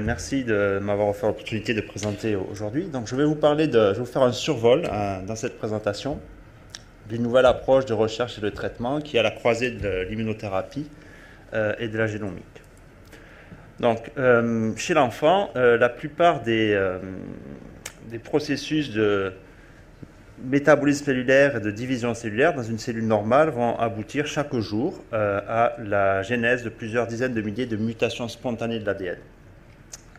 Merci de m'avoir offert l'opportunité de présenter aujourd'hui. Donc, je vais vous parler je vais vous faire un survol dans cette présentation d'une nouvelle approche de recherche et de traitement qui est à la croisée de l'immunothérapie et de la génomique. Donc, chez l'enfant, la plupart des processus de métabolisme cellulaire et de division cellulaire dans une cellule normale vont aboutir chaque jour à la genèse de plusieurs dizaines de milliers de mutations spontanées de l'ADN.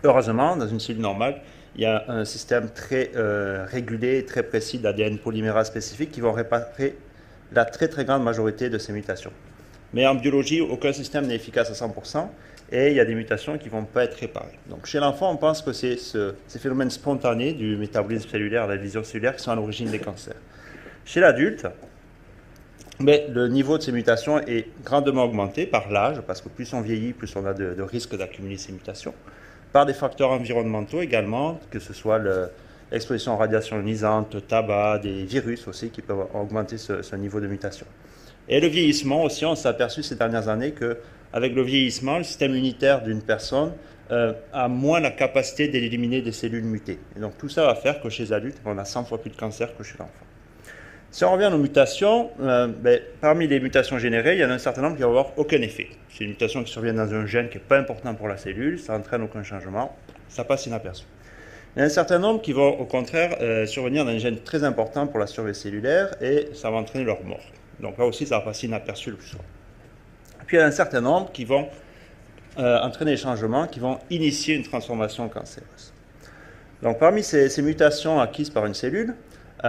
Heureusement, dans une cellule normale, il y a un système très régulé et très précis d'ADN polymérase spécifique qui vont réparer la très très grande majorité de ces mutations. Mais en biologie, aucun système n'est efficace à 100%. Et il y a des mutations qui ne vont pas être réparées. Donc chez l'enfant, on pense que c'est ces phénomènes spontanés du métabolisme cellulaire, de la division cellulaire, qui sont à l'origine des cancers. Chez l'adulte, le niveau de ces mutations est grandement augmenté par l'âge, parce que plus on vieillit, plus on a de risques d'accumuler ces mutations. Par des facteurs environnementaux également, que ce soit l'exposition aux radiations ionisantes, tabac, des virus aussi, qui peuvent augmenter ce niveau de mutation. Et le vieillissement aussi, on s'est aperçu ces dernières années qu'avec le vieillissement, le système immunitaire d'une personne a moins la capacité d'éliminer des cellules mutées. Et donc tout ça va faire que chez les adultes, on a 100 fois plus de cancer que chez l'enfant. Si on revient aux mutations, parmi les mutations générées, il y en a un certain nombre qui ne vont avoir aucun effet. C'est une mutation qui survient dans un gène qui n'est pas important pour la cellule, ça n'entraîne aucun changement, ça passe inaperçu. Il y a un certain nombre qui vont au contraire survenir dans un gène très important pour la survie cellulaire et ça va entraîner leur mort. Donc là aussi, ça va passer inaperçu le plus souvent. Puis il y a un certain nombre qui vont entraîner des changements, qui vont initier une transformation cancéreuse. Donc parmi ces mutations acquises par une cellule, il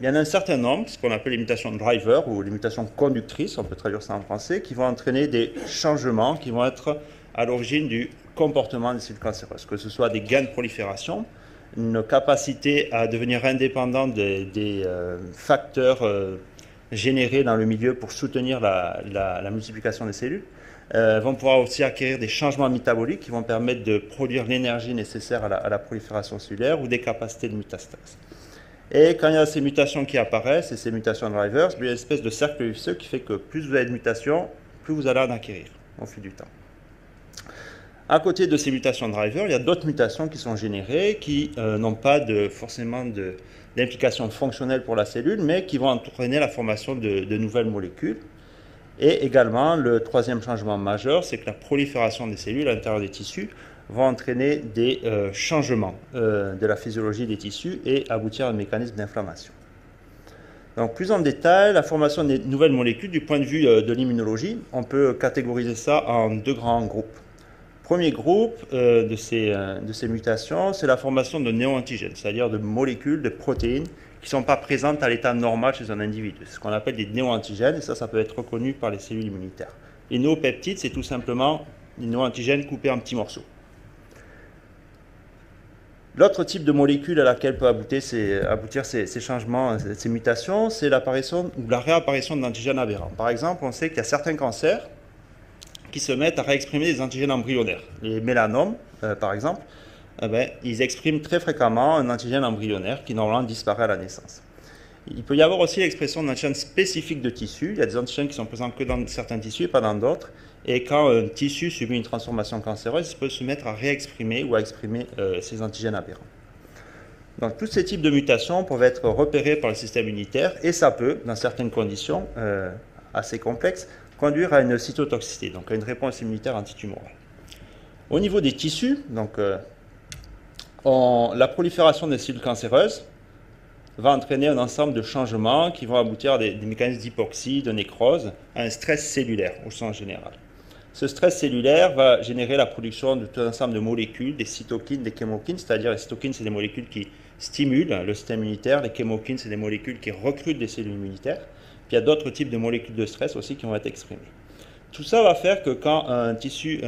y en a un certain nombre, ce qu'on appelle les mutations driver ou les mutations conductrices, on peut traduire ça en français, qui vont entraîner des changements qui vont être à l'origine du comportement des cellules cancéreuses, que ce soit des gains de prolifération, une capacité à devenir indépendant des facteurs générés dans le milieu pour soutenir la multiplication des cellules, vont pouvoir aussi acquérir des changements métaboliques qui vont permettre de produire l'énergie nécessaire à la prolifération cellulaire ou des capacités de métastase. Et quand il y a ces mutations qui apparaissent, et ces mutations drivers, il y a une espèce de cercle vicieux qui fait que plus vous avez de mutations, plus vous allez en acquérir au fil du temps. À côté de ces mutations drivers, il y a d'autres mutations qui sont générées, qui n'ont pas forcément d'implication fonctionnelle pour la cellule, mais qui vont entraîner la formation de nouvelles molécules. Et également, le troisième changement majeur, c'est que la prolifération des cellules à l'intérieur des tissus va entraîner des changements de la physiologie des tissus et aboutir à un mécanisme d'inflammation. Donc, plus en détail, la formation des nouvelles molécules, du point de vue de l'immunologie, on peut catégoriser ça en deux grands groupes. Premier groupe de ces mutations, c'est la formation de néoantigènes, c'est-à-dire de molécules, de protéines qui ne sont pas présentes à l'état normal chez un individu. C'est ce qu'on appelle des néoantigènes, et ça peut être reconnu par les cellules immunitaires. Les néopeptides, c'est tout simplement des néoantigènes coupés en petits morceaux. L'autre type de molécule à laquelle peuvent aboutir ces changements, ces mutations, c'est l'apparition ou la réapparition d'antigènes aberrants. Par exemple, on sait qu'il y a certains cancers qui se mettent à réexprimer des antigènes embryonnaires. Les mélanomes, par exemple, ils expriment très fréquemment un antigène embryonnaire qui normalement disparaît à la naissance. Il peut y avoir aussi l'expression d'antigènes spécifiques de tissus. Il y a des antigènes qui sont présents que dans certains tissus et pas dans d'autres. Et quand un tissu subit une transformation cancéreuse, il peut se mettre à réexprimer ou à exprimer ces antigènes aberrants. Donc tous ces types de mutations peuvent être repérés par le système immunitaire et ça peut, dans certaines conditions assez complexes, conduire à une cytotoxicité, donc à une réponse immunitaire antitumorale. Au niveau des tissus, donc, la prolifération des cellules cancéreuses va entraîner un ensemble de changements qui vont aboutir à des mécanismes d'hypoxie, de nécrose, à un stress cellulaire au sens général. Ce stress cellulaire va générer la production de tout un ensemble de molécules, des cytokines, des chémokines, c'est-à-dire les cytokines, c'est des molécules qui stimulent le système immunitaire, les chémokines, c'est des molécules qui recrutent des cellules immunitaires. Puis il y a d'autres types de molécules de stress aussi qui vont être exprimées. Tout ça va faire que quand un tissu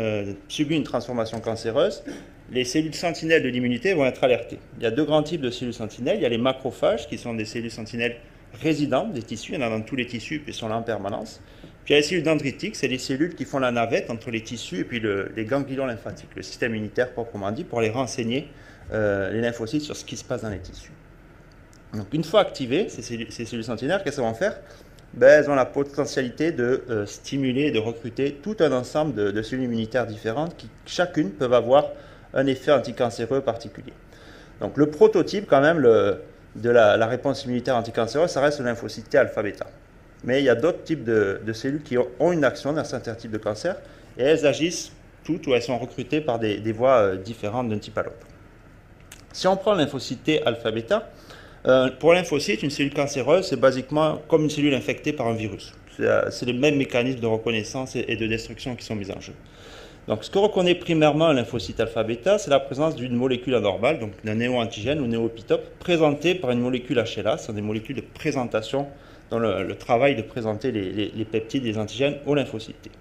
subit une transformation cancéreuse, les cellules sentinelles de l'immunité vont être alertées. Il y a deux grands types de cellules sentinelles. Il y a les macrophages, qui sont des cellules sentinelles résidentes des tissus. Il y en a dans tous les tissus, puis ils sont là en permanence. Puis il y a les cellules dendritiques, c'est les cellules qui font la navette entre les tissus et puis les ganglions lymphatiques, le système immunitaire proprement dit, pour aller renseigner les lymphocytes sur ce qui se passe dans les tissus. Donc une fois activées, ces cellules sentinelles, qu'est-ce qu'elles vont faire? elles ont la potentialité de stimuler et de recruter tout un ensemble de cellules immunitaires différentes qui chacune peuvent avoir un effet anticancéreux particulier. Donc le prototype quand même de la réponse immunitaire anticancéreuse, ça reste le lymphocyte T alpha-bêta. Mais il y a d'autres types de cellules qui ont une action dans certains types de cancers et elles agissent toutes ou elles sont recrutées par des voies différentes d'un type à l'autre. Si on prend le lymphocyte T alpha-bêta, pour un lymphocyte, une cellule cancéreuse, c'est basiquement comme une cellule infectée par un virus. C'est les mêmes mécanismes de reconnaissance et de destruction qui sont mis en jeu. Donc, ce que reconnaît primairement un lymphocyte alpha-bêta, c'est la présence d'une molécule anormale, donc d'un néo-antigène ou néo-épitope, présentée par une molécule HLA. Ce sont des molécules de présentation dans le travail de présenter les peptides et les antigènes au lymphocyte T.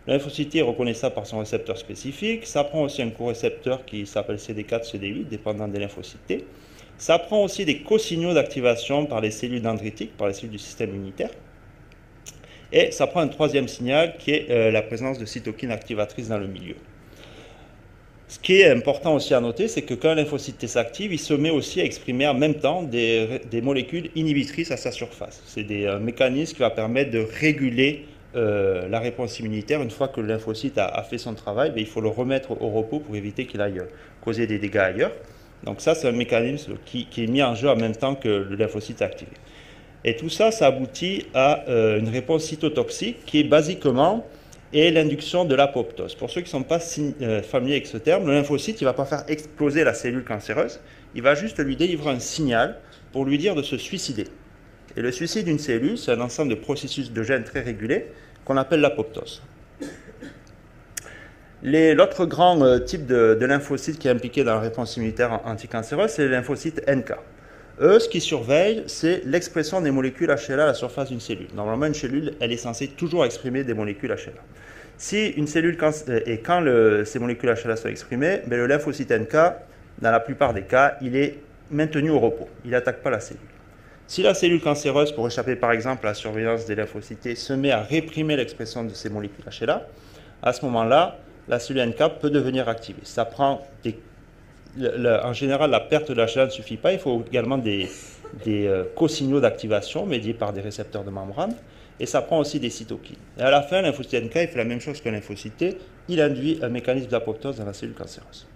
Le lymphocyte T est reconnaissable par son récepteur spécifique. Ça prend aussi un corécepteur qui s'appelle CD4, CD8, dépendant des lymphocytes T. Ça prend aussi des cosignaux d'activation par les cellules dendritiques, par les cellules du système immunitaire. Et ça prend un troisième signal qui est la présence de cytokines activatrices dans le milieu. Ce qui est important aussi à noter, c'est que quand un lymphocyte T s'active, il se met aussi à exprimer en même temps des molécules inhibitrices à sa surface. C'est des mécanismes qui vont permettre de réguler la réponse immunitaire. Une fois que le lymphocyte a fait son travail, il faut le remettre au repos pour éviter qu'il aille causer des dégâts ailleurs. Donc ça, c'est un mécanisme qui est mis en jeu en même temps que le lymphocyte est activé. Et tout ça, ça aboutit à une réponse cytotoxique qui est basiquement l'induction de l'apoptose. Pour ceux qui ne sont pas familiers avec ce terme, le lymphocyte ne va pas faire exploser la cellule cancéreuse, il va juste lui délivrer un signal pour lui dire de se suicider. Et le suicide d'une cellule, c'est un ensemble de processus de gènes très régulés qu'on appelle l'apoptose. L'autre grand type de lymphocyte qui est impliqué dans la réponse immunitaire anticancéreuse, c'est les lymphocytes NK. Eux, ce qu'ils surveillent, c'est l'expression des molécules HLA à la surface d'une cellule. Normalement, une cellule, elle est censée toujours exprimer des molécules HLA. Si une cellule, et quand ces molécules HLA sont exprimées, le lymphocyte NK, dans la plupart des cas, il est maintenu au repos. Il n'attaque pas la cellule. Si la cellule cancéreuse, pour échapper par exemple à la surveillance des lymphocytes T, se met à réprimer l'expression de ces molécules HLA, à ce moment-là, la cellule NK peut devenir activée. Ça prend en général, la perte de HLA ne suffit pas. Il faut également des cosignaux d'activation médiés par des récepteurs de membrane. Et ça prend aussi des cytokines. Et à la fin, le lymphocyte NK il fait la même chose qu'un lymphocyte T. Il induit un mécanisme d'apoptose dans la cellule cancéreuse.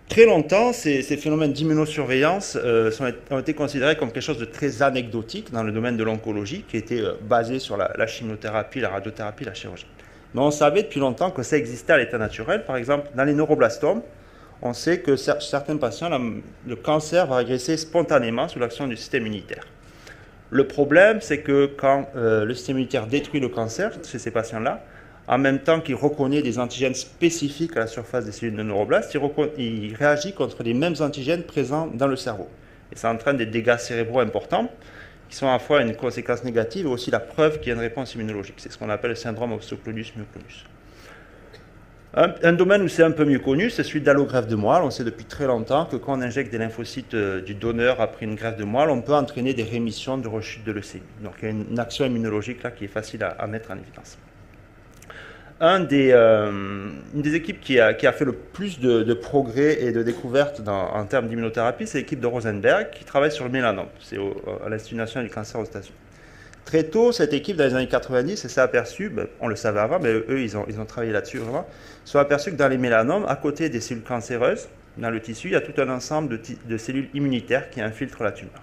Très longtemps, ces phénomènes d'immunosurveillance ont été considérés comme quelque chose de très anecdotique dans le domaine de l'oncologie, qui était basé sur la chimiothérapie, la radiothérapie, la chirurgie. Mais on savait depuis longtemps que ça existait à l'état naturel. Par exemple, dans les neuroblastomes, on sait que certains patients, le cancer va régresser spontanément sous l'action du système immunitaire. Le problème, c'est que quand le système immunitaire détruit le cancer chez ces patients-là, en même temps qu'il reconnaît des antigènes spécifiques à la surface des cellules de neuroblastes, il réagit contre les mêmes antigènes présents dans le cerveau. Et ça entraîne des dégâts cérébraux importants, qui sont à la fois une conséquence négative et aussi la preuve qu'il y a une réponse immunologique. C'est ce qu'on appelle le syndrome osteoclonus-myoclonus. Un domaine où c'est un peu mieux connu, c'est celui de l'allogreffe de moelle. On sait depuis très longtemps que quand on injecte des lymphocytes du donneur après une greffe de moelle, on peut entraîner des rémissions de rechute de leucémie. Donc il y a une action immunologique là qui est facile à mettre en évidence. Une des équipes qui a fait le plus de progrès et de découvertes en termes d'immunothérapie, c'est l'équipe de Rosenberg qui travaille sur le mélanome. C'est à l'Institut national du cancer aux États-Unis. Très tôt, cette équipe, dans les années 90, s'est aperçue, on le savait avant, mais eux, ils ont travaillé là-dessus vraiment, ils sont aperçus que dans les mélanomes, à côté des cellules cancéreuses, dans le tissu, il y a tout un ensemble de cellules immunitaires qui infiltrent la tumeur.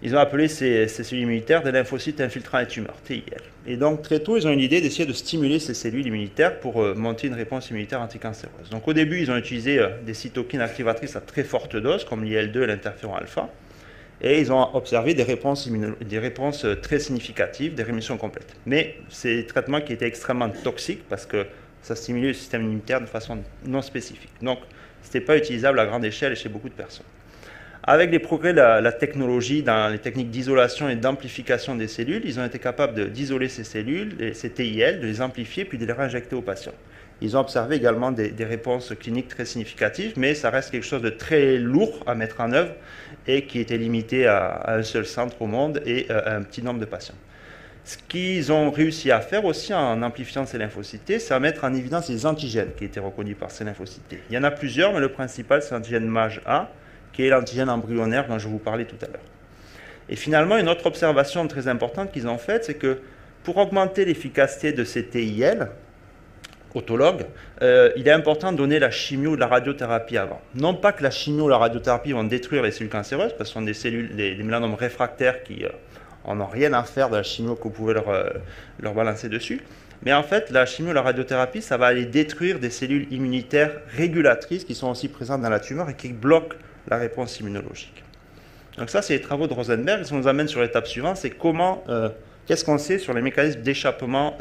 Ils ont appelé ces cellules immunitaires des lymphocytes infiltrant les tumeurs, TIL. Et donc, très tôt, ils ont eu l'idée d'essayer de stimuler ces cellules immunitaires pour monter une réponse immunitaire anticancéreuse. Donc, au début, ils ont utilisé des cytokines activatrices à très forte dose, comme l'IL-2 et l'interféron alpha. Et ils ont observé des réponses très significatives, des rémissions complètes. Mais c'est des traitements qui étaient extrêmement toxiques parce que ça stimulait le système immunitaire de façon non spécifique. Donc, ce n'était pas utilisable à grande échelle et chez beaucoup de personnes. Avec les progrès de la technologie dans les techniques d'isolation et d'amplification des cellules, ils ont été capables d'isoler ces cellules, ces TIL, de les amplifier puis de les réinjecter aux patients. Ils ont observé également des réponses cliniques très significatives, mais ça reste quelque chose de très lourd à mettre en œuvre et qui était limité à un seul centre au monde et à un petit nombre de patients. Ce qu'ils ont réussi à faire aussi en amplifiant ces lymphocytes T, c'est à mettre en évidence les antigènes qui étaient reconnus par ces lymphocytes T. Il y en a plusieurs, mais le principal, c'est l'antigène MAGE-A, qui est l'antigène embryonnaire dont je vous parlais tout à l'heure. Et finalement, une autre observation très importante qu'ils ont faite, c'est que pour augmenter l'efficacité de ces TIL, autologues, il est important de donner la chimio ou la radiothérapie avant. Non pas que la chimio ou la radiothérapie vont détruire les cellules cancéreuses, parce que ce sont des cellules, des mélanomes réfractaires qui n'ont rien à faire de la chimio que vous pouvez leur balancer dessus. Mais en fait, la chimio ou la radiothérapie, ça va aller détruire des cellules immunitaires régulatrices qui sont aussi présentes dans la tumeur et qui bloquent la réponse immunologique. Donc ça, c'est les travaux de Rosenberg. Et ça nous amène sur l'étape suivante, c'est qu'est-ce qu'on sait sur les mécanismes d'échappement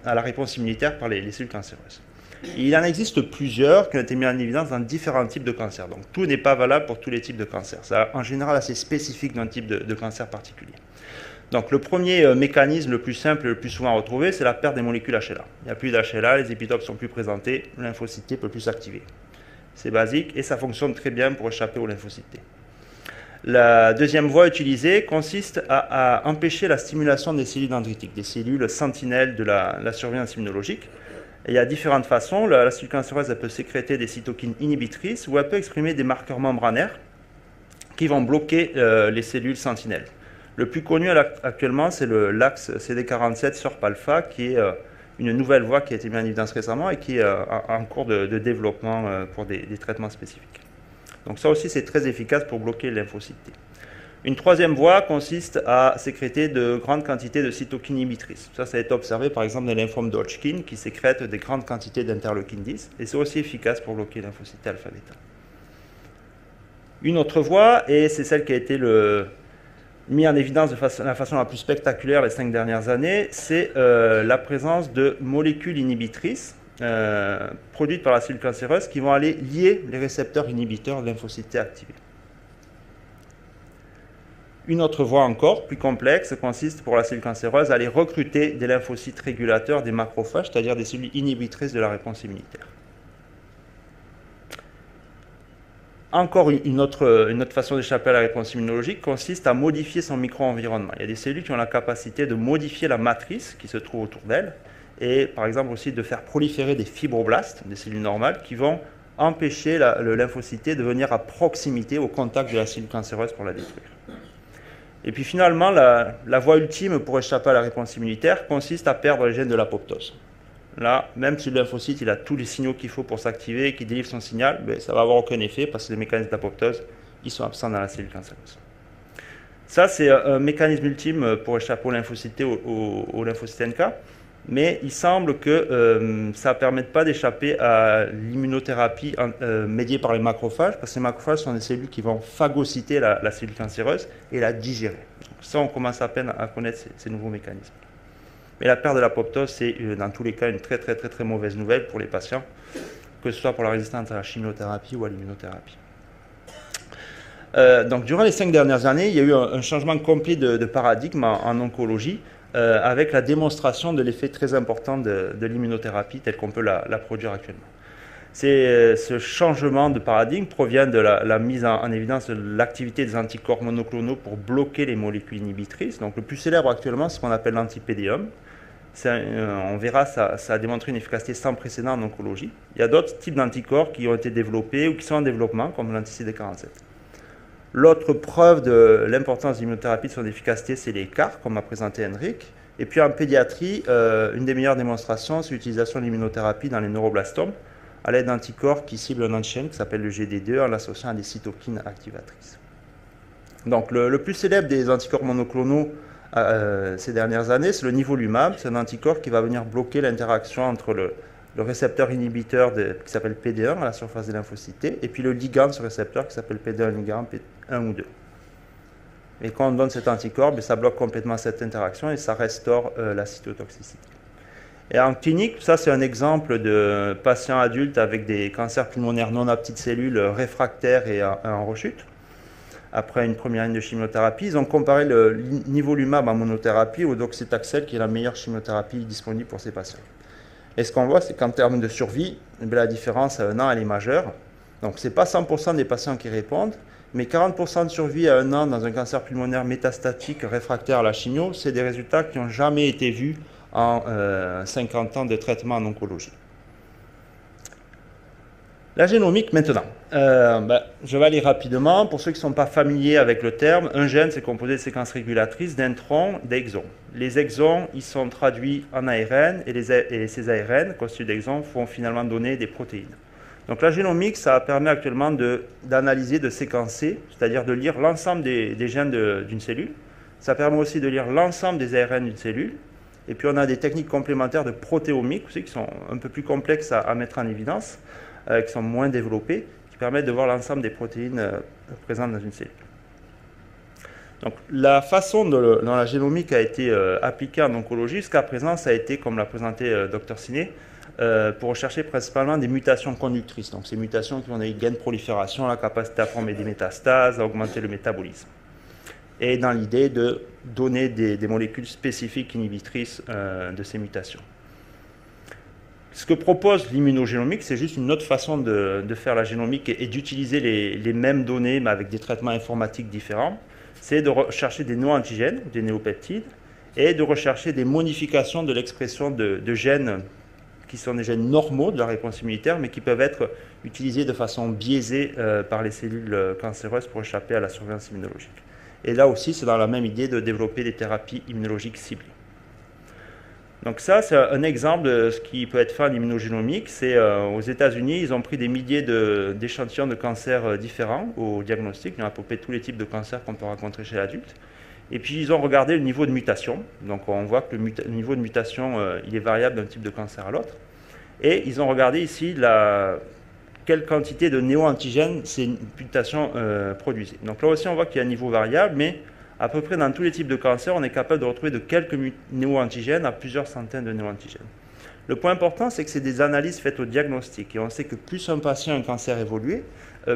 à la réponse immunitaire par les cellules cancéreuses. Il en existe plusieurs qui ont été mis en évidence dans différents types de cancers. Donc tout n'est pas valable pour tous les types de cancers. C'est en général assez spécifique d'un type de cancer particulier. Donc le premier mécanisme le plus simple et le plus souvent retrouvé, c'est la perte des molécules HLA. Il n'y a plus d'HLA, les épitopes sont plus présentés, le lymphocyte T peut plus s'activer. C'est basique et ça fonctionne très bien pour échapper aux lymphocytes T. La deuxième voie utilisée consiste à empêcher la stimulation des cellules dendritiques, des cellules sentinelles de la surveillance immunologique. Et il y a différentes façons. La cellule cancéreuse elle peut sécréter des cytokines inhibitrices ou elle peut exprimer des marqueurs membranaires qui vont bloquer les cellules sentinelles. Le plus connu actuellement, c'est l'axe CD47-SORP-alpha, qui est une nouvelle voie qui a été mise en évidence récemment et qui est en cours de développement pour des traitements spécifiques. Donc ça aussi, c'est très efficace pour bloquer les lymphocytes T. Une troisième voie consiste à sécréter de grandes quantités de cytokines inhibitrices. Ça a été observé par exemple dans les lymphomes d'Hodgkin qui sécrètent des grandes quantités d'interleukine 10 et c'est aussi efficace pour bloquer les lymphocytes T alpha-bêta. Une autre voie, et c'est celle qui a été mise en évidence de la façon la plus spectaculaire les 5 dernières années, c'est la présence de molécules inhibitrices produites par la cellule cancéreuse qui vont aller lier les récepteurs inhibiteurs de lymphocytes T activés. Une autre voie encore, plus complexe, consiste pour la cellule cancéreuse à aller recruter des lymphocytes régulateurs des macrophages, c'est-à-dire des cellules inhibitrices de la réponse immunitaire. Encore une autre façon d'échapper à la réponse immunologique consiste à modifier son micro-environnement. Il y a des cellules qui ont la capacité de modifier la matrice qui se trouve autour d'elles et par exemple aussi de faire proliférer des fibroblastes, des cellules normales, qui vont empêcher le lymphocyte T de venir à proximité, au contact de la cellule cancéreuse pour la détruire. Et puis finalement, la voie ultime pour échapper à la réponse immunitaire consiste à perdre les gènes de l'apoptose. Là, même si le lymphocyte il a tous les signaux qu'il faut pour s'activer et qu'il délivre son signal, ben, ça ne va avoir aucun effet parce que les mécanismes d'apoptose ils sont absents dans la cellule cancéreuse. Ça, c'est un mécanisme ultime pour échapper au lymphocyte T, au lymphocyte NK, mais il semble que ça ne permette pas d'échapper à l'immunothérapie médiée par les macrophages, parce que les macrophages sont des cellules qui vont phagocyter la cellule cancéreuse et la digérer. Donc, ça, on commence à peine à connaître ces nouveaux mécanismes. Mais la perte de l'apoptose, c'est dans tous les cas une très mauvaise nouvelle pour les patients, que ce soit pour la résistance à la chimiothérapie ou à l'immunothérapie. Donc, durant les 5 dernières années, il y a eu un changement complet de paradigme en oncologie, avec la démonstration de l'effet très important de l'immunothérapie telle qu'on peut la produire actuellement. Ce changement de paradigme provient de la mise en évidence de l'activité des anticorps monoclonaux pour bloquer les molécules inhibitrices. Donc, le plus célèbre actuellement, c'est ce qu'on appelle l'anti-PD1. On verra, ça a démontré une efficacité sans précédent en oncologie. Il y a d'autres types d'anticorps qui ont été développés ou qui sont en développement, comme l'anti-CD47. L'autre preuve de l'importance de l'immunothérapie de son efficacité, c'est les CAR, comme a présenté Henrik. Et puis en pédiatrie, une des meilleures démonstrations, c'est l'utilisation de l'immunothérapie dans les neuroblastomes, à l'aide d'anticorps qui ciblent un antigène qui s'appelle le GD2 en l'associant à des cytokines activatrices. Donc le plus célèbre des anticorps monoclonaux ces dernières années, c'est le nivolumab. C'est un anticorps qui va venir bloquer l'interaction entre le récepteur inhibiteur qui s'appelle PD1 à la surface des lymphocytes T, et puis le ligand de ce récepteur qui s'appelle PD1 ligand 1 ou 2. Et quand on donne cet anticorps, ça bloque complètement cette interaction et ça restaure la cytotoxicité. Et en clinique, ça c'est un exemple de patients adultes avec des cancers pulmonaires non à petites cellules réfractaires et en rechute. Après une première ligne de chimiothérapie, ils ont comparé le nivolumab en monothérapie au docetaxel, qui est la meilleure chimiothérapie disponible pour ces patients. Et ce qu'on voit, c'est qu'en termes de survie, la différence à 1 an, elle est majeure. Donc, ce n'est pas 100% des patients qui répondent, mais 40% de survie à 1 an dans un cancer pulmonaire métastatique réfractaire à la chimio, c'est des résultats qui n'ont jamais été vus en 50 ans de traitement en oncologie. La génomique maintenant. Je vais aller rapidement. Pour ceux qui ne sont pas familiers avec le terme, un gène c'est composé de séquences régulatrices d'introns, d'exons. Les exons, ils sont traduits en ARN et ces ARN, constitués d'exons, font finalement donner des protéines. Donc la génomique, ça permet actuellement d'analyser, de séquencer, c'est-à-dire de lire l'ensemble des gènes d'une cellule. Ça permet aussi de lire l'ensemble des ARN d'une cellule. Et puis on a des techniques complémentaires de protéomique aussi qui sont un peu plus complexes à mettre en évidence, qui sont moins développées, qui permettent de voir l'ensemble des protéines présentes dans une cellule. Donc la façon dont la génomique a été appliquée en oncologie jusqu'à présent, ça a été, comme l'a présenté Dr Siné, pour rechercher principalement des mutations conductrices. Donc ces mutations qui ont des gains de prolifération, la capacité à former des métastases, à augmenter le métabolisme. Et dans l'idée de donner des molécules spécifiques inhibitrices de ces mutations. Ce que propose l'immunogénomique, c'est juste une autre façon de faire la génomique et d'utiliser les mêmes données, mais avec des traitements informatiques différents. C'est de rechercher des néoantigènes, des néopeptides, et de rechercher des modifications de l'expression de gènes qui sont des gènes normaux de la réponse immunitaire, mais qui peuvent être utilisés de façon biaisée par les cellules cancéreuses pour échapper à la surveillance immunologique. Et là aussi, c'est dans la même idée de développer des thérapies immunologiques ciblées. Donc ça, c'est un exemple de ce qui peut être fait en immunogénomique. C'est aux États-Unis, ils ont pris des milliers d'échantillons de cancers différents au diagnostic. Il y a à peu près tous les types de cancers qu'on peut rencontrer chez l'adulte. Et puis, ils ont regardé le niveau de mutation. Donc, on voit que le niveau de mutation, il est variable d'un type de cancer à l'autre. Et ils ont regardé ici quelle quantité de néo-antigènes ces mutations produisaient. Donc là aussi, on voit qu'il y a un niveau variable, mais à peu près dans tous les types de cancers, on est capable de retrouver de quelques néo-antigènes à plusieurs centaines de néo-antigènes. Le point important, c'est que c'est des analyses faites au diagnostic. Et on sait que plus un patient a un cancer évolué,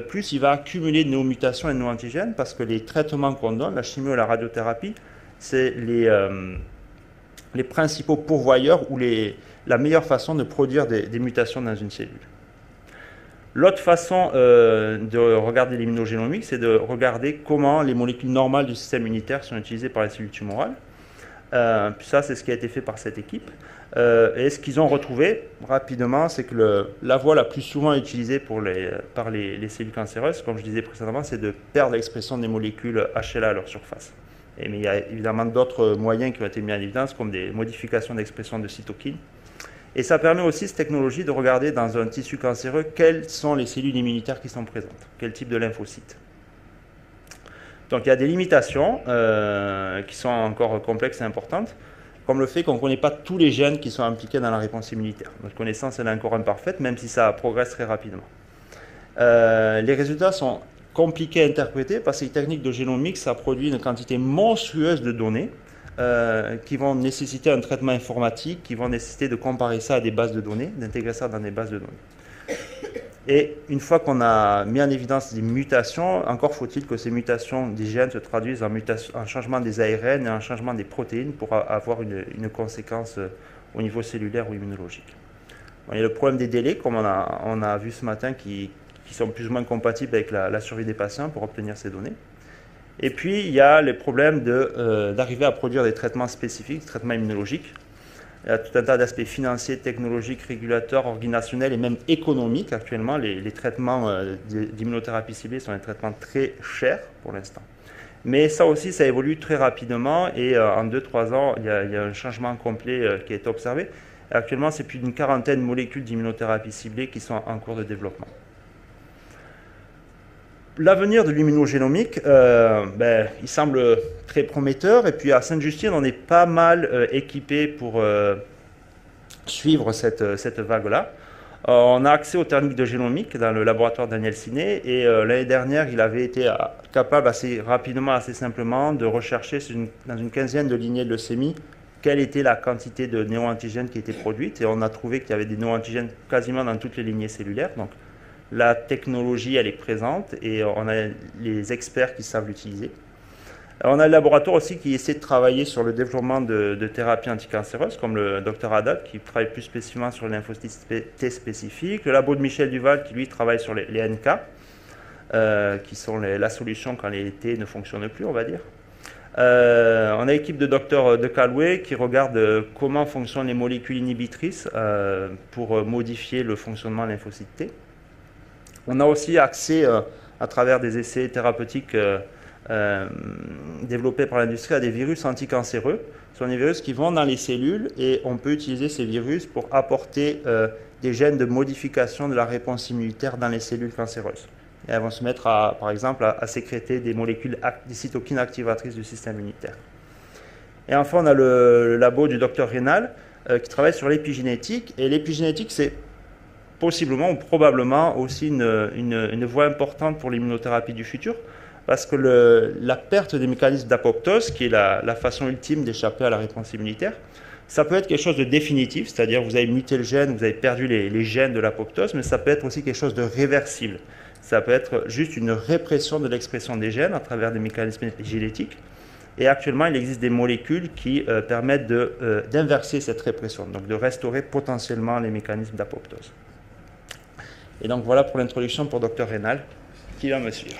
plus il va accumuler de néomutations et de néo-antigènes, parce que les traitements qu'on donne, la chimio et la radiothérapie, c'est les principaux pourvoyeurs ou la meilleure façon de produire des mutations dans une cellule. L'autre façon de regarder l'immunogénomique, c'est de regarder comment les molécules normales du système immunitaire sont utilisées par les cellules tumorales. Puis ça, c'est ce qui a été fait par cette équipe. Et ce qu'ils ont retrouvé rapidement, c'est que la voie la plus souvent utilisée par les cellules cancéreuses, comme je disais précédemment, c'est de perdre l'expression des molécules HLA à leur surface. Mais il y a évidemment d'autres moyens qui ont été mis en évidence, comme des modifications d'expression de cytokines. Et ça permet aussi, cette technologie, de regarder dans un tissu cancéreux quelles sont les cellules immunitaires qui sont présentes, quel type de lymphocytes. Donc il y a des limitations qui sont encore complexes et importantes, comme le fait qu'on ne connaît pas tous les gènes qui sont impliqués dans la réponse immunitaire. Notre connaissance elle est encore imparfaite, même si ça progresse très rapidement. Les résultats sont compliqués à interpréter parce que les techniques de génomique, ça produit une quantité monstrueuse de données qui vont nécessiter un traitement informatique, qui vont nécessiter de comparer ça à des bases de données, d'intégrer ça dans des bases de données. Et une fois qu'on a mis en évidence des mutations, encore faut-il que ces mutations des gènes se traduisent en changement des ARN et en changement des protéines pour avoir une conséquence au niveau cellulaire ou immunologique. Bon, il y a le problème des délais, comme on a vu ce matin, qui sont plus ou moins compatibles avec la survie des patients pour obtenir ces données. Et puis, il y a les problèmes d'arriver à produire des traitements spécifiques, des traitements immunologiques. Il y a tout un tas d'aspects financiers, technologiques, régulateurs, organisationnels et même économiques. Actuellement, les traitements d'immunothérapie ciblée sont des traitements très chers pour l'instant. Mais ça aussi, ça évolue très rapidement et en 2-3 ans, il y a un changement complet qui a été observé. Et actuellement, c'est plus d'une quarantaine de molécules d'immunothérapie ciblée qui sont en cours de développement. L'avenir de l'immunogénomique, il semble très prometteur. Et puis à Sainte-Justine, on est pas mal équipé pour suivre cette vague-là. On a accès aux techniques de génomique dans le laboratoire Daniel Siné. Et l'année dernière, il avait été capable assez rapidement, assez simplement, de rechercher dans une quinzaine de lignées de leucémie quelle était la quantité de néoantigènes qui était produite. Et on a trouvé qu'il y avait des néoantigènes quasiment dans toutes les lignées cellulaires. Donc, la technologie, elle est présente et on a les experts qui savent l'utiliser. On a le laboratoire aussi qui essaie de travailler sur le développement de thérapies anticancéreuses, comme le Dr Haddad, qui travaille plus spécifiquement sur les lymphocytes T spécifiques. Le labo de Michel Duval, qui lui travaille sur les NK, qui sont la solution quand les T ne fonctionnent plus, on va dire. On a l'équipe de Dr De Calouet qui regarde comment fonctionnent les molécules inhibitrices pour modifier le fonctionnement lymphocyte T. On a aussi accès, à travers des essais thérapeutiques développés par l'industrie, à des virus anticancéreux. Ce sont des virus qui vont dans les cellules et on peut utiliser ces virus pour apporter des gènes de modification de la réponse immunitaire dans les cellules cancéreuses. Et elles vont se mettre, par exemple, à sécréter des molécules, des cytokines activatrices du système immunitaire. Et enfin, on a le labo du docteur Reynal qui travaille sur l'épigénétique. Et l'épigénétique, c'est possiblement ou probablement aussi une voie importante pour l'immunothérapie du futur, parce que la perte des mécanismes d'apoptose, qui est la façon ultime d'échapper à la réponse immunitaire, ça peut être quelque chose de définitif, c'est-à-dire vous avez muté le gène, vous avez perdu les gènes de l'apoptose, mais ça peut être aussi quelque chose de réversible. Ça peut être juste une répression de l'expression des gènes à travers des mécanismes épigénétiques. Et actuellement, il existe des molécules qui permettent d'inverser cette répression, donc de restaurer potentiellement les mécanismes d'apoptose. Et donc voilà pour l'introduction pour Dr Reynal, qui va me suivre.